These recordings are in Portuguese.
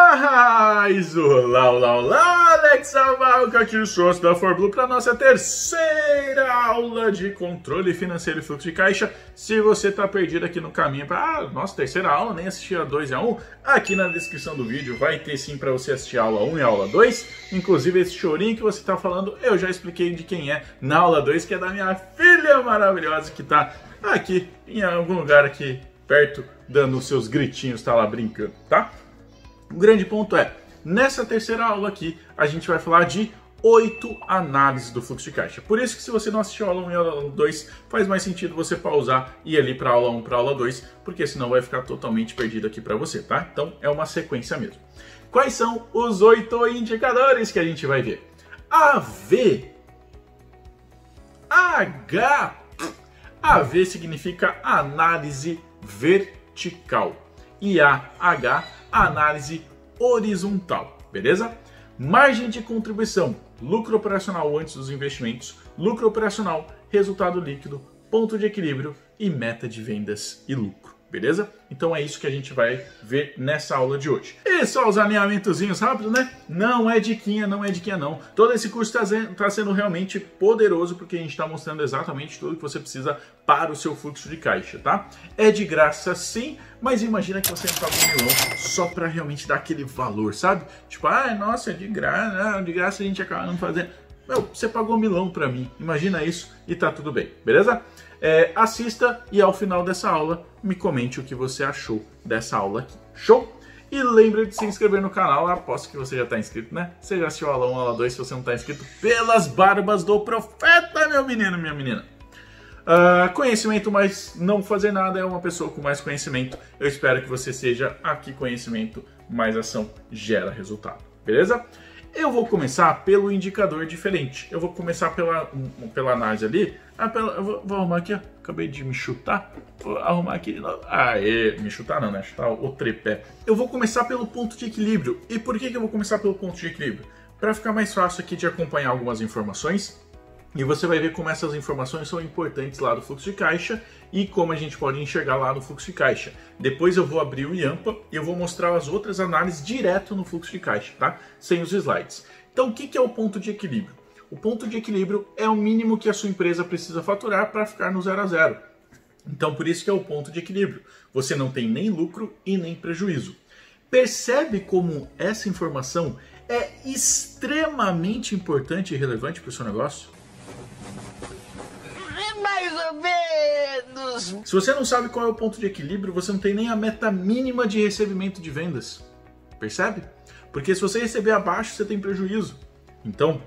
Mas olá, Alex Avalca aqui, sócio da ForBlue, para nossa terceira aula de controle financeiro e fluxo de caixa. Se você está perdido aqui no caminho para nossa terceira aula, nem assistir a 2 e a 1, aqui na descrição do vídeo vai ter sim para você assistir a aula 1 e a aula 2. Inclusive esse chorinho que você está falando, eu já expliquei de quem é na aula 2, que é da minha filha maravilhosa que está aqui em algum lugar aqui perto, dando os seus gritinhos, tá lá brincando, tá? O grande ponto é, nessa terceira aula aqui, a gente vai falar de 8 análises do fluxo de caixa. Por isso que se você não assistiu a aula 1 e a aula 2, faz mais sentido você pausar e ir ali para a aula 1 para a aula 2, porque senão vai ficar totalmente perdido aqui para você, tá? Então é uma sequência mesmo. Quais são os 8 indicadores que a gente vai ver? AV, H, AV significa análise vertical e AH, análise horizontal, beleza? Margem de contribuição, lucro operacional antes dos investimentos, lucro operacional, resultado líquido, ponto de equilíbrio e meta de vendas e lucro, beleza? Então é isso que a gente vai ver nessa aula de hoje. E só os alinhamentozinhos rápidos, né? Não é diquinha não. Todo esse curso está sendo realmente poderoso porque a gente está mostrando exatamente tudo que você precisa para o seu fluxo de caixa, tá? É de graça sim, mas imagina que você não paga um milão só para realmente dar aquele valor, sabe? Tipo, nossa, é de graça, de graça a gente acaba não fazendo. Meu, você pagou um milão para mim, imagina isso e tá tudo bem, beleza? Assista e ao final dessa aula me comente o que você achou dessa aula aqui, show? E lembre de se inscrever no canal, aposto que você já está inscrito, né? Você já assistiu a aula 1, a aula 2, se você não está inscrito, pelas barbas do profeta, meu menino, minha menina. Conhecimento, mas não fazer nada é uma pessoa com mais conhecimento. Eu espero que você seja aqui conhecimento, mais ação gera resultado, beleza? Eu vou começar pelo indicador diferente. Eu vou começar pela análise ali. Eu vou arrumar aqui, ó. Acabei de me chutar. Vou arrumar aqui de novo. Me chutar não, né? Chutar o tripé. Eu vou começar pelo ponto de equilíbrio. E por que eu vou começar pelo ponto de equilíbrio? Para ficar mais fácil aqui de acompanhar algumas informações. E você vai ver como essas informações são importantes lá do fluxo de caixa e como a gente pode enxergar lá no fluxo de caixa. Depois eu vou abrir o IAMPA e eu vou mostrar as outras análises direto no fluxo de caixa, tá? Sem os slides. Então, o que é o ponto de equilíbrio? O ponto de equilíbrio é o mínimo que a sua empresa precisa faturar para ficar no 0 a 0. Então, por isso que é o ponto de equilíbrio. Você não tem nem lucro e nem prejuízo. Percebe como essa informação é extremamente importante e relevante para o seu negócio? Mais ou menos. Se você não sabe qual é o ponto de equilíbrio, você não tem nem a meta mínima de recebimento de vendas. Percebe? Porque se você receber abaixo, você tem prejuízo. Então,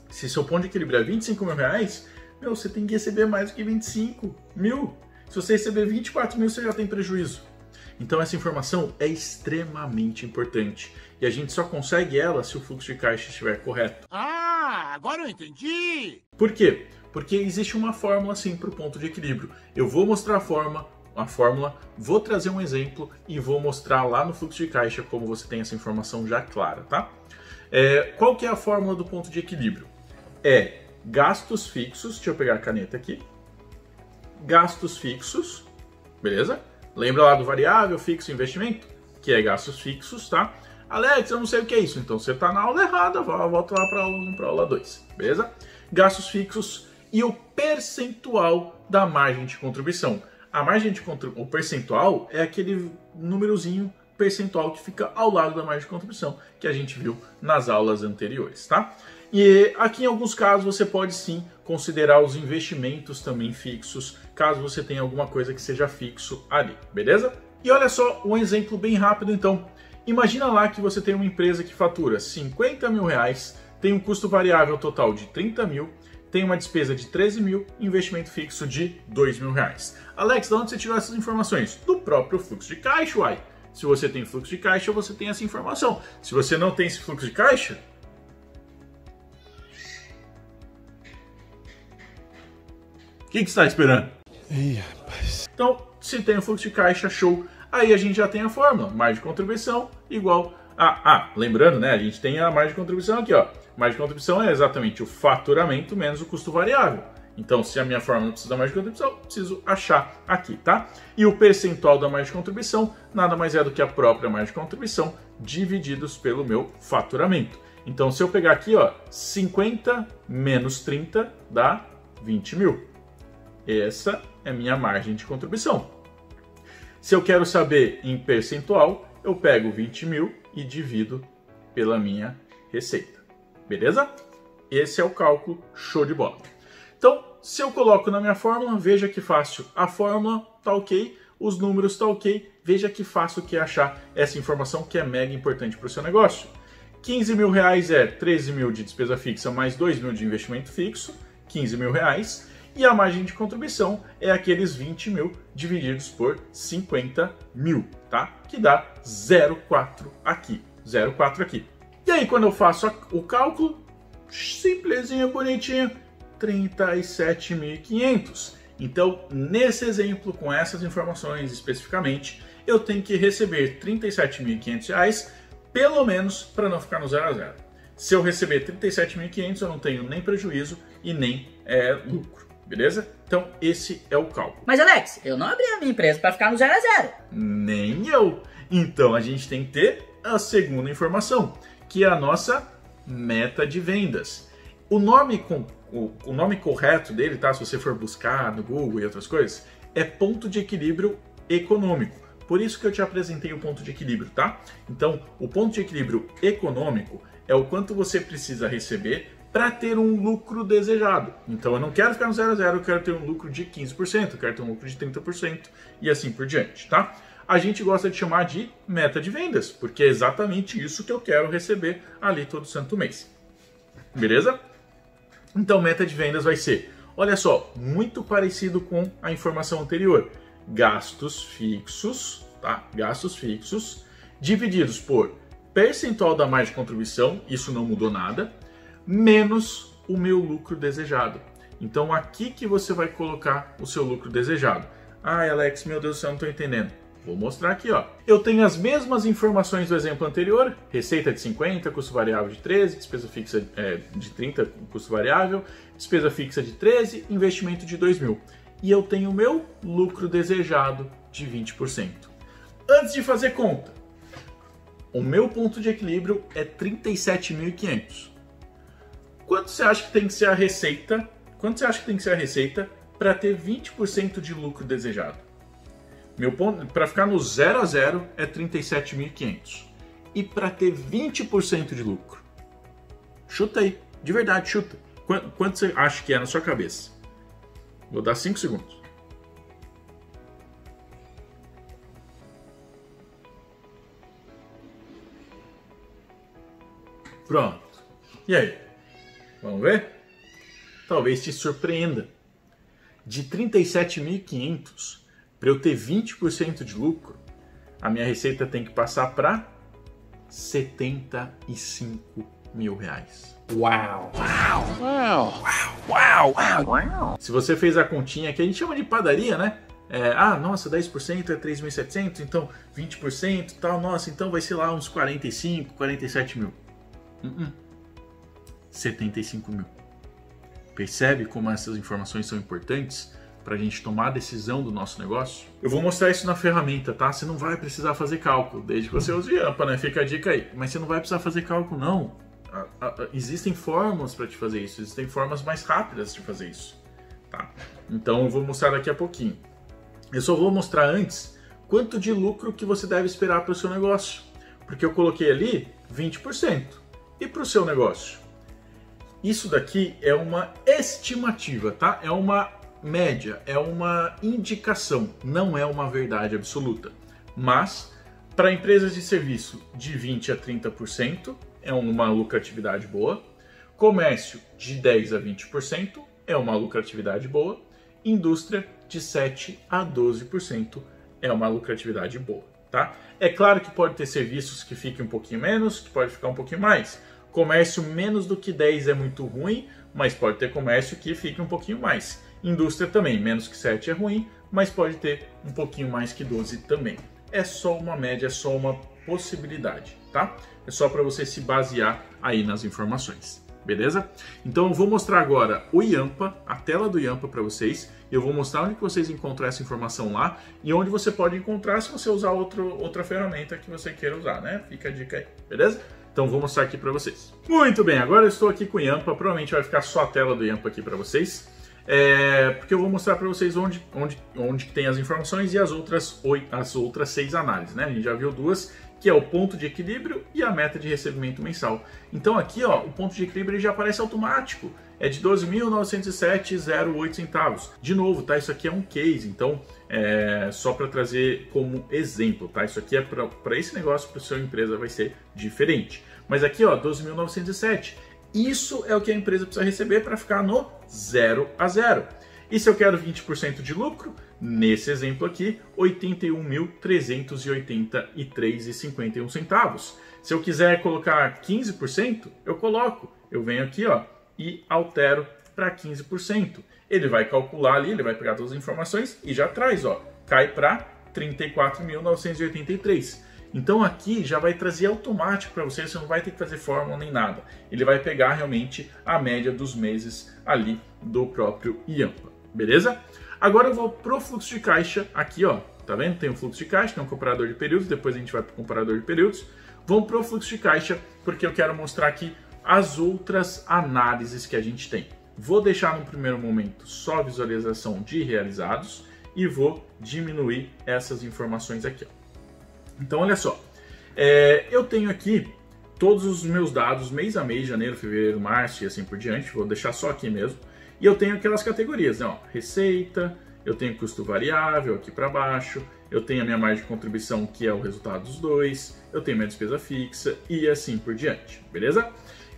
se seu ponto de equilíbrio é 25 mil reais, você tem que receber mais do que 25 mil. Se você receber 24 mil, você já tem prejuízo. Então essa informação é extremamente importante. E a gente só consegue ela se o fluxo de caixa estiver correto. Agora eu entendi! Por quê? Porque existe uma fórmula sim para o ponto de equilíbrio. Eu vou mostrar a fórmula, vou trazer um exemplo e vou mostrar lá no fluxo de caixa como você tem essa informação já clara, tá? Qual que é a fórmula do ponto de equilíbrio? É gastos fixos, deixa eu pegar a caneta aqui. Gastos fixos, beleza? Lembra lá do variável, fixo, investimento? Que é gastos fixos, tá? Alex, eu não sei o que é isso. Então você está na aula errada, volta lá para a aula 1, para a aula 2, beleza? Gastos fixos e o percentual da margem de contribuição. A margem de contribuição, o percentual é aquele númerozinho percentual que fica ao lado da margem de contribuição que a gente viu nas aulas anteriores, tá? E aqui em alguns casos você pode sim considerar os investimentos também fixos, caso você tenha alguma coisa que seja fixo ali, beleza? E olha só um exemplo bem rápido então. Imagina lá que você tem uma empresa que fatura 50 mil reais, tem um custo variável total de 30 mil, tem uma despesa de 13 mil, investimento fixo de 2 mil reais. Alex, de onde você tirou essas informações? Do próprio fluxo de caixa, uai. Se você tem fluxo de caixa, você tem essa informação. Se você não tem esse fluxo de caixa, o que você está esperando? Ih, rapaz. Então, se tem o fluxo de caixa, show. Aí a gente já tem a fórmula. Margem de contribuição igual a... lembrando, né? A gente tem a margem de contribuição aqui, ó. Margem de contribuição é exatamente o faturamento menos o custo variável. Então, se a minha fórmula precisa da margem de contribuição, eu preciso achar aqui, tá? E o percentual da margem de contribuição nada mais é do que a própria margem de contribuição divididos pelo meu faturamento. Então, se eu pegar aqui, ó, 50 menos 30 dá 20 mil. Essa é minha margem de contribuição. Se eu quero saber em percentual, eu pego 20 mil e divido pela minha receita. Beleza? Esse é o cálculo, show de bola. Então, se eu coloco na minha fórmula, veja que fácil. A fórmula tá ok, os números tá ok. Veja que fácil que é achar essa informação que é mega importante para o seu negócio. 15 mil reais é 13 mil de despesa fixa mais 2 mil de investimento fixo, 15 mil reais. E a margem de contribuição é aqueles 20 mil divididos por 50 mil, tá? Que dá 0,4 aqui, 0,4 aqui. E aí, quando eu faço o cálculo, simplesinho, bonitinho, 37.500. Então, nesse exemplo, com essas informações especificamente, eu tenho que receber R$ 37.500, pelo menos, para não ficar no 0 a 0. Se eu receber 37.500, eu não tenho nem prejuízo e nem lucro, beleza? Então, esse é o cálculo. Mas, Alex, eu não abri a minha empresa para ficar no 0 a 0. Nem eu. Então, a gente tem que ter a segunda informação, que é a nossa meta de vendas. O nome correto dele, tá? Se você for buscar no Google e outras coisas, é ponto de equilíbrio econômico. Por isso que eu te apresentei o ponto de equilíbrio, tá? Então, o ponto de equilíbrio econômico é o quanto você precisa receber para ter um lucro desejado. Então, eu não quero ficar no 0 a 0, eu quero ter um lucro de 15%, eu quero ter um lucro de 30% e assim por diante, tá? A gente gosta de chamar de meta de vendas, porque é exatamente isso que eu quero receber ali todo santo mês. Beleza? Então, meta de vendas vai ser, olha só, muito parecido com a informação anterior. Gastos fixos, tá? Gastos fixos, divididos por percentual da margem de contribuição, isso não mudou nada, menos o meu lucro desejado. Então, aqui que você vai colocar o seu lucro desejado. Ai, Alex, meu Deus do céu, não estou entendendo. Vou mostrar aqui, ó. Eu tenho as mesmas informações do exemplo anterior, receita de 50, custo variável de 13, despesa fixa de 30, custo variável, despesa fixa de 13, investimento de 2 mil. E eu tenho o meu lucro desejado de 20%. Antes de fazer conta, o meu ponto de equilíbrio é 37.500. Quanto você acha que tem que ser a receita? Quanto você acha que tem que ser a receita para ter 20% de lucro desejado? Meu ponto para ficar no 0 a 0 é 37.500. E para ter 20% de lucro? Chuta aí, de verdade, chuta. Quanto você acha que é na sua cabeça? Vou dar 5 segundos. Pronto. E aí? Vamos ver? Talvez te surpreenda. De 37.500 para eu ter 20% de lucro, a minha receita tem que passar para 75 mil reais. Uau! Uau! Uau! Uau! Uau! Uau! Se você fez a continha que a gente chama de padaria, né? Nossa, 10% é 3.700, então 20% e tal, nossa, então vai ser lá uns 45, 47 mil. 75 mil. Percebe como essas informações são importantes para a gente tomar a decisão do nosso negócio? Eu vou mostrar isso na ferramenta, tá? Você não vai precisar fazer cálculo, desde que você use AMPA, né? Fica a dica aí. Mas você não vai precisar fazer cálculo, não. Existem formas para te fazer isso, existem formas mais rápidas de fazer isso, tá? Então eu vou mostrar daqui a pouquinho. Eu só vou mostrar antes quanto de lucro que você deve esperar para o seu negócio, porque eu coloquei ali 20%. E para o seu negócio? Isso daqui é uma estimativa, tá? É uma média, é uma indicação, não é uma verdade absoluta. Mas, para empresas de serviço de 20% a 30%, é uma lucratividade boa. Comércio de 10% a 20% é uma lucratividade boa. Indústria de 7% a 12% é uma lucratividade boa, tá? É claro que pode ter serviços que fiquem um pouquinho menos, que pode ficar um pouquinho mais. Comércio menos do que 10 é muito ruim, mas pode ter comércio que fique um pouquinho mais. Indústria também, menos que 7 é ruim, mas pode ter um pouquinho mais que 12 também. É só uma média, é só uma possibilidade, tá? É só para você se basear aí nas informações. beleza? Então eu vou mostrar agora o Yampa, a tela do Yampa para vocês. Eu vou mostrar onde que vocês encontram essa informação lá e onde você pode encontrar se você usar outra ferramenta que você queira usar, né? Fica a dica aí, beleza? Então vou mostrar aqui para vocês. Muito bem, agora eu estou aqui com o Yampa, provavelmente vai ficar só a tela do Yampa aqui para vocês. Porque eu vou mostrar para vocês onde que tem as informações e as outras 6 análises, né? A gente já viu duas, que é o ponto de equilíbrio e a meta de recebimento mensal. Então aqui, ó, o ponto de equilíbrio ele já aparece automático, é de 12.907,08 centavos. De novo, tá? Isso aqui é um case, então só para trazer como exemplo, tá? Isso aqui é para esse negócio, para sua empresa vai ser diferente. Mas aqui, ó, 12.907. Isso é o que a empresa precisa receber para ficar no 0 a 0. E se eu quero 20% de lucro, nesse exemplo aqui, R$ 81.383,51 centavos. Se eu quiser colocar 15%, eu coloco. Eu venho aqui, ó, e altero para 15%. Ele vai calcular ali, ele vai pegar todas as informações e já traz, ó, cai para 34.983. Então aqui já vai trazer automático para você não vai ter que fazer fórmula nem nada. Ele vai pegar realmente a média dos meses ali do próprio Yampa, beleza? Agora eu vou pro fluxo de caixa aqui, ó, tá vendo? Tem um fluxo de caixa, tem um comparador de períodos, depois a gente vai pro comparador de períodos. Vamos pro fluxo de caixa porque eu quero mostrar aqui as outras análises que a gente tem. Vou deixar no primeiro momento só a visualização de realizados e vou diminuir essas informações aqui, ó. Então, olha só, eu tenho aqui todos os meus dados mês a mês, janeiro, fevereiro, março e assim por diante, vou deixar só aqui mesmo. E eu tenho aquelas categorias, né? Ó, receita, eu tenho custo variável aqui para baixo, eu tenho a minha margem de contribuição, que é o resultado dos dois, eu tenho minha despesa fixa e assim por diante, beleza?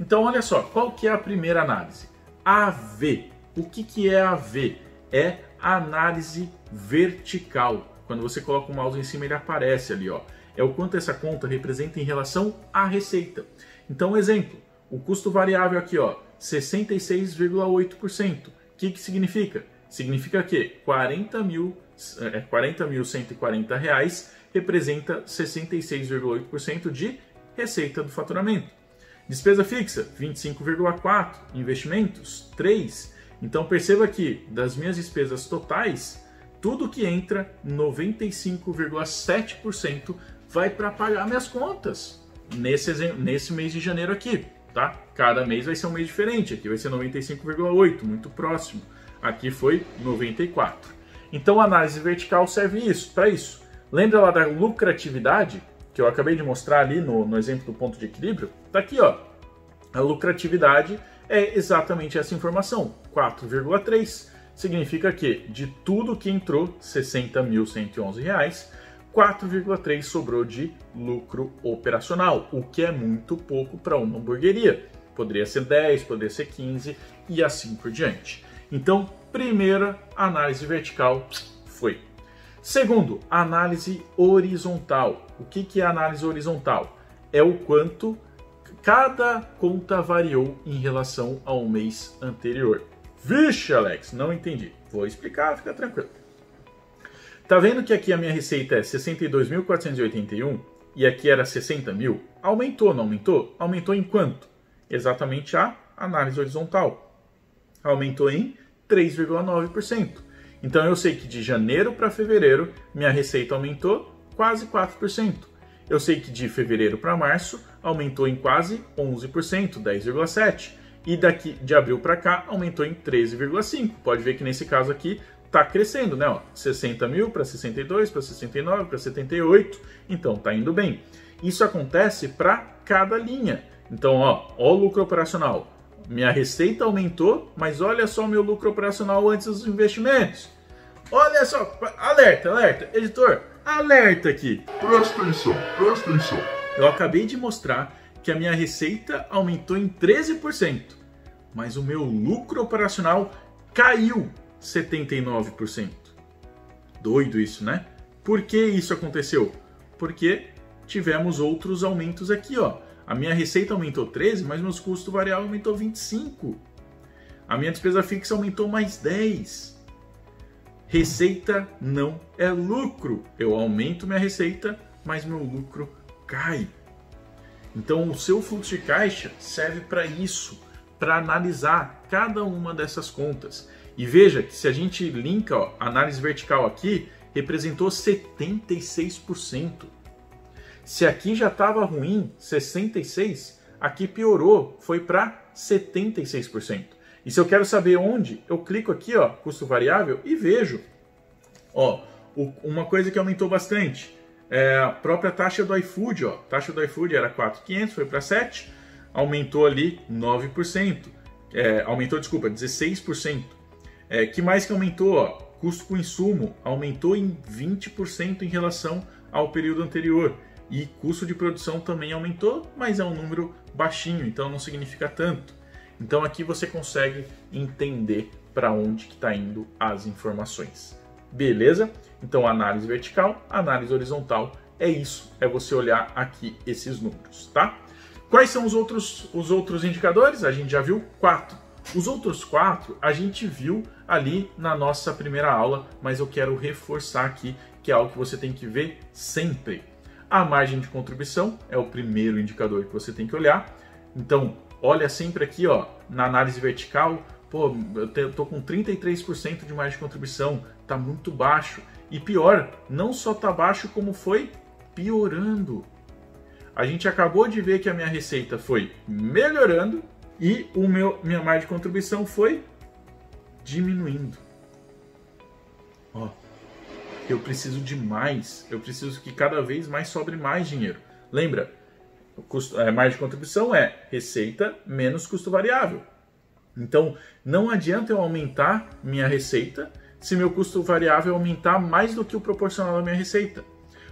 Então, olha só, qual que é a primeira análise? AV. O que é AV? É a análise vertical. Quando você coloca o mouse em cima, ele aparece ali, ó. É o quanto essa conta representa em relação à receita. Então, um exemplo, o custo variável aqui, ó, 66,8%. O que significa? Significa que R$40.140 representa 66,8% de receita do faturamento. Despesa fixa, 25,4%. Investimentos, 3%. Então, perceba que das minhas despesas totais, tudo que entra, 95,7% vai para pagar minhas contas nesse mês de janeiro aqui, tá? Cada mês vai ser um mês diferente, aqui vai ser 95,8%, muito próximo. Aqui foi 94%. Então a análise vertical serve para isso. Lembra lá da lucratividade, que eu acabei de mostrar ali no exemplo do ponto de equilíbrio? Tá aqui, ó. A lucratividade é exatamente essa informação, 4,3%. Significa que de tudo que entrou, R$ 60.111, 4,3 sobrou de lucro operacional, o que é muito pouco para uma hamburgueria. Poderia ser 10, poderia ser 15 e assim por diante. Então, primeira análise vertical foi. Segundo, análise horizontal. O que é análise horizontal? É o quanto cada conta variou em relação ao mês anterior. Vixe, Alex, não entendi. Vou explicar, fica tranquilo. Tá vendo que aqui a minha receita é 62.481 e aqui era 60 mil? Aumentou, não aumentou? Aumentou em quanto? Exatamente a análise horizontal. Aumentou em 3,9%. Então eu sei que de janeiro para fevereiro minha receita aumentou quase 4%. Eu sei que de fevereiro para março aumentou em quase 11%, 10,7%. E daqui de abril para cá aumentou em 13,5%. Pode ver que nesse caso aqui está crescendo, né? Ó, 60 mil para 62, para 69, para 78. Então está indo bem. Isso acontece para cada linha. Então, ó o lucro operacional. Minha receita aumentou, mas olha só meu lucro operacional antes dos investimentos. Olha só, alerta, editor, alerta aqui. Presta atenção. Eu acabei de mostrar que a minha receita aumentou em 13%, mas o meu lucro operacional caiu 79%. Doido isso, né? Por que isso aconteceu? Porque tivemos outros aumentos aqui, ó. A minha receita aumentou 13%, mas meus custos variáveis aumentou 25%. A minha despesa fixa aumentou mais 10%. Receita não é lucro. Eu aumento minha receita, mas meu lucro cai. Então o seu fluxo de caixa serve para isso, para analisar cada uma dessas contas. E veja que se a gente linka, ó, a análise vertical aqui, representou 76%. Se aqui já estava ruim, 66%, aqui piorou, foi para 76%. E se eu quero saber onde, eu clico aqui, ó, custo variável, e vejo, ó, uma coisa que aumentou bastante, a própria taxa do iFood, ó, a taxa do iFood era 4.500, foi para 7, aumentou ali 9%, aumentou, desculpa, 16%. Que mais que aumentou? Ó, custo com insumo aumentou em 20% em relação ao período anterior. E custo de produção também aumentou, mas é um número baixinho, então não significa tanto. Então aqui você consegue entender para onde que está indo as informações. Beleza? Então análise vertical, análise horizontal, é isso. É você olhar aqui esses números, tá? Quais são os outros indicadores? A gente já viu 4. Os outros 4 a gente viu ali na nossa primeira aula, mas eu quero reforçar aqui que é algo que você tem que ver sempre. A margem de contribuição é o primeiro indicador que você tem que olhar. Então, olha sempre aqui, ó, na análise vertical, pô, eu tô com 33% de margem de contribuição, tá muito baixo. E pior, não só tá baixo, como foi piorando. A gente acabou de ver que a minha receita foi melhorando e minha margem de contribuição foi diminuindo. Ó, eu preciso de mais, eu preciso que cada vez mais sobre mais dinheiro. Lembra, margem de contribuição é receita menos custo variável. Então, não adianta eu aumentar minha receita se meu custo variável aumentar mais do que o proporcional da minha receita.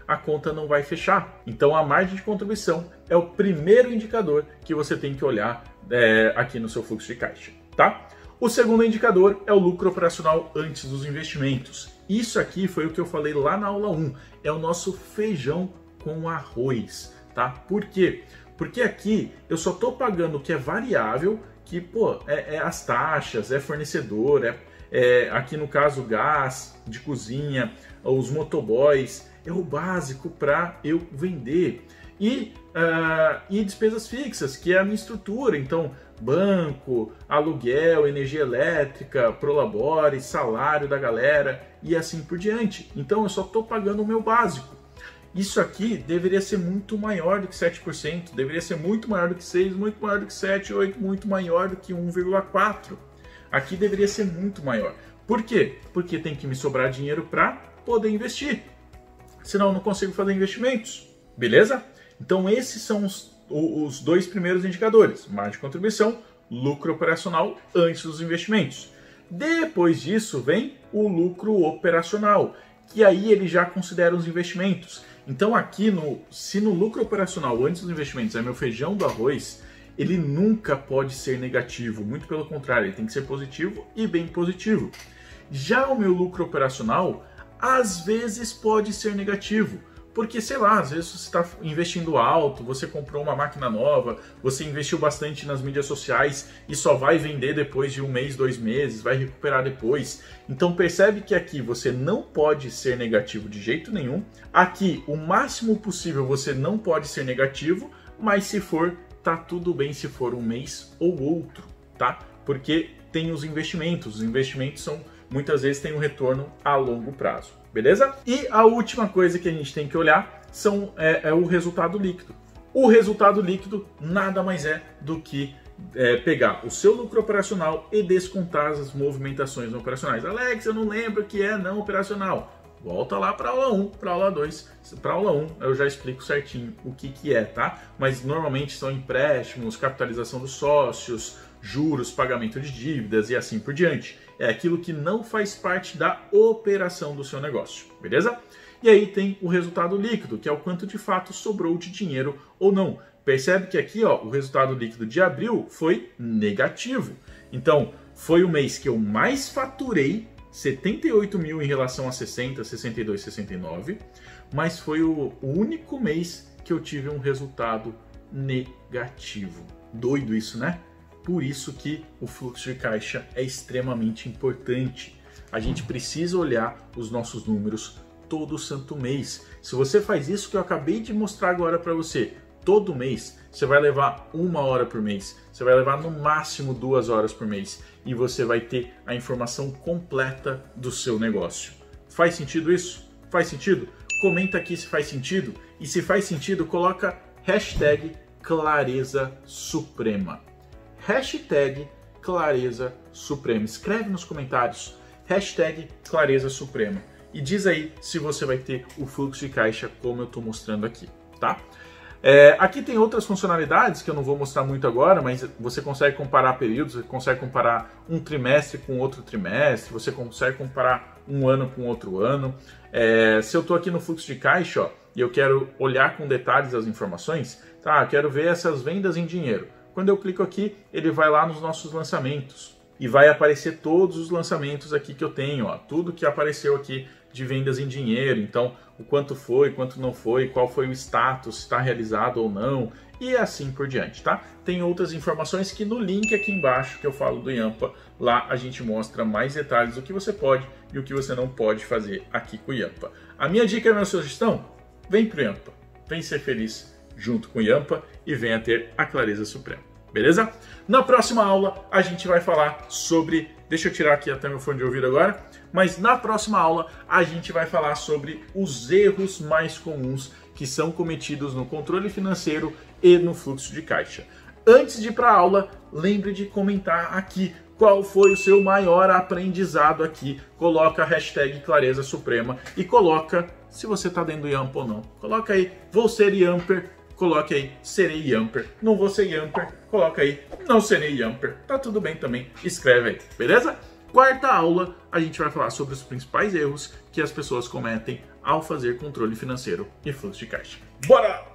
A conta não vai fechar. Então, a margem de contribuição é o primeiro indicador que você tem que olhar aqui no seu fluxo de caixa, tá? O segundo indicador é o lucro operacional antes dos investimentos. Isso aqui foi o que eu falei lá na aula 1. É o nosso feijão com arroz, tá? Por quê? Porque aqui eu só estou pagando o que é variável, que, pô, é as taxas, é fornecedor, aqui no caso gás de cozinha, os motoboys, é o básico para eu vender. E despesas fixas, que é a minha estrutura, então banco, aluguel, energia elétrica, prolabore, salário da galera e assim por diante. Então eu só estou pagando o meu básico. Isso aqui deveria ser muito maior do que 7%, deveria ser muito maior do que 6%, muito maior do que 7%, 8%, muito maior do que 1,4%. Aqui deveria ser muito maior. Por quê? Porque tem que me sobrar dinheiro para poder investir. Senão eu não consigo fazer investimentos. Beleza? Então esses são os dois primeiros indicadores. Margem de contribuição, lucro operacional antes dos investimentos. Depois disso vem o lucro operacional, que aí ele já considera os investimentos. Então aqui, se no lucro operacional antes dos investimentos é meu feijão do arroz, ele nunca pode ser negativo. Muito pelo contrário, ele tem que ser positivo e bem positivo. Já o meu lucro operacional, às vezes pode ser negativo. Porque, sei lá, às vezes você está investindo alto, você comprou uma máquina nova, você investiu bastante nas mídias sociais e só vai vender depois de 1 mês, 2 meses, vai recuperar depois. Então percebe que aqui você não pode ser negativo de jeito nenhum. Aqui, o máximo possível você não pode ser negativo, mas se for, tá tudo bem se for 1 mês ou outro, tá? Porque tem os investimentos são, muitas vezes tem um retorno a longo prazo. Beleza? E a última coisa que a gente tem que olhar é o resultado líquido. O resultado líquido nada mais é do que pegar o seu lucro operacional e descontar as movimentações não operacionais. Alex, eu não lembro o que é não operacional. Volta lá para a aula 1, para a aula 2. Para a aula 1 eu já explico certinho o que é, tá? Mas normalmente são empréstimos, capitalização dos sócios, juros, pagamento de dívidas e assim por diante. É aquilo que não faz parte da operação do seu negócio, beleza? E aí tem o resultado líquido, que é o quanto de fato sobrou de dinheiro ou não. Percebe que aqui, ó, o resultado líquido de abril foi negativo. Então, foi o mês que eu mais faturei, 78 mil em relação a 60, 62, 69, mas foi o único mês que eu tive um resultado negativo. Doido isso, né? Por isso que o fluxo de caixa é extremamente importante. A gente precisa olhar os nossos números todo santo mês. Se você faz isso que eu acabei de mostrar agora para você, todo mês você vai levar 1 hora por mês, você vai levar no máximo 2 horas por mês e você vai ter a informação completa do seu negócio. Faz sentido isso? Faz sentido? Comenta aqui se faz sentido e se faz sentido, coloca hashtag Clareza Suprema. Hashtag Clareza Suprema. Escreve nos comentários hashtag Clareza Suprema e diz aí se você vai ter o fluxo de caixa como eu estou mostrando aqui, tá? Aqui tem outras funcionalidades que eu não vou mostrar muito agora, mas você consegue comparar períodos, você consegue comparar um trimestre com outro trimestre, você consegue comparar um ano com outro ano. Se eu estou aqui no fluxo de caixa, ó, e eu quero olhar com detalhes as informações, tá? Eu quero ver essas vendas em dinheiro. Quando eu clico aqui, ele vai lá nos nossos lançamentos e vai aparecer todos os lançamentos aqui que eu tenho, ó, tudo que apareceu aqui de vendas em dinheiro, então o quanto foi, quanto não foi, qual foi o status, se está realizado ou não, e assim por diante, tá? Tem outras informações que no link aqui embaixo que eu falo do Yampa, lá a gente mostra mais detalhes do que você pode e o que você não pode fazer aqui com o Yampa. A minha dica e a minha sugestão, vem pro Yampa, vem ser feliz junto com o Yampa e venha ter a Clareza Suprema, beleza? Na próxima aula a gente vai falar sobre, deixa eu tirar aqui até meu fone de ouvido agora, mas na próxima aula a gente vai falar sobre os erros mais comuns que são cometidos no controle financeiro e no fluxo de caixa. Antes de ir para a aula, lembre de comentar aqui qual foi o seu maior aprendizado aqui. Coloca a hashtag Clareza Suprema e coloca se você está dentro do Yampa ou não. Coloca aí, vou ser Yamper, coloque aí, serei Yamper. Não vou ser Yamper, coloca aí, não serei Yamper. Tá tudo bem também, escreve aí, beleza? Quarta aula, a gente vai falar sobre os principais erros que as pessoas cometem ao fazer controle financeiro e fluxo de caixa. Bora!